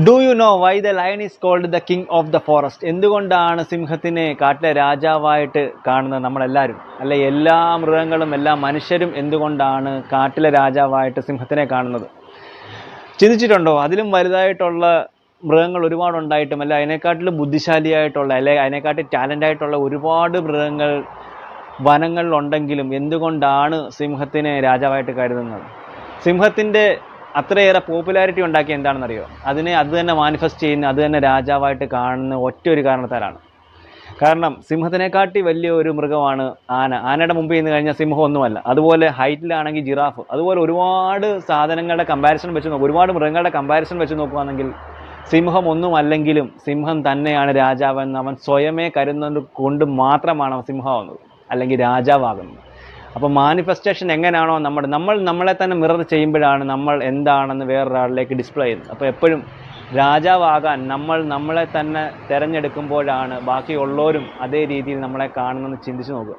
Do you know why the lion is called the king of the forest? എന്തുകൊണ്ടാണ് സിംഹത്തിനെ കാട്ടിലെ രാജാവായിട്ട് കാണുന്നത് നമ്മളെല്ലാവരും? അല്ലെ, എല്ലാ മൃഗങ്ങളും എല്ലാ മനുഷ്യരും എന്തുകൊണ്ടാണ് കാട്ടിലെ രാജാവായിട്ട് സിംഹത്തിനെ കാണുന്നത്? ചിന്തിച്ചിട്ടുണ്ടോ? അതിലും വലുതായിട്ടുള്ള മൃഗങ്ങൾ ഒരുപാടുണ്ടായിട്ടും അല്ല അതിനെക്കാട്ടിലും ബുദ്ധിശാലിയായിട്ടുള്ള അല്ലെ അതിനെക്കാട്ടിൽ ടാലൻ്റായിട്ടുള്ള ഒരുപാട് മൃഗങ്ങൾ വനങ്ങളിലുണ്ടെങ്കിലും എന്തുകൊണ്ടാണ് സിംഹത്തിനെ രാജാവായിട്ട് കരുതുന്നത്? സിംഹത്തിൻ്റെ അത്രയേറെ പോപ്പുലാരിറ്റി ഉണ്ടാക്കിയ എന്താണെന്നറിയോ? അത് തന്നെ മാനിഫെസ്റ്റ് ചെയ്യുന്ന, അത് തന്നെ രാജാവായിട്ട് കാണുന്ന ഒറ്റ ഒരു കാരണത്താലാണ്. കാരണം സിംഹത്തിനെക്കാട്ടി വലിയ ഒരു മൃഗമാണ് ആന. ആനയുടെ മുമ്പിൽ നിന്ന് കഴിഞ്ഞാൽ സിംഹം ഒന്നുമല്ല. അതുപോലെ ഹൈറ്റിലാണെങ്കിൽ ജിറാഫ്. അതുപോലെ ഒരുപാട് സാധനങ്ങളുടെ കമ്പാരിസൺ വെച്ച് നോക്കും, ഒരുപാട് മൃഗങ്ങളുടെ കമ്പാരിസൺ വെച്ച് നോക്കുകയാണെങ്കിൽ സിംഹം ഒന്നുമല്ലെങ്കിലും സിംഹം തന്നെയാണ് രാജാവെന്ന് അവൻ സ്വയമേ കരുതുന്നത് കൊണ്ട് മാത്രമാണ് അവൻ സിംഹമാവുന്നത് അല്ലെങ്കിൽ രാജാവാകുന്നത്. അപ്പോൾ മാനിഫെസ്റ്റേഷൻ എങ്ങനെയാണോ നമ്മൾ നമ്മളെ തന്നെ മിറർ ചെയ്യുമ്പോഴാണ് നമ്മൾ എന്താണെന്ന് വേറൊരാളിലേക്ക് ഡിസ്പ്ലേ ചെയ്യുന്നത്. അപ്പോൾ എപ്പോഴും രാജാവാകാൻ നമ്മളെ തന്നെ തിരഞ്ഞെടുക്കുമ്പോഴാണ് ബാക്കിയുള്ളവരും അതേ രീതിയിൽ നമ്മളെ കാണുന്നതെന്ന് ചിന്തിച്ച് നോക്കുക.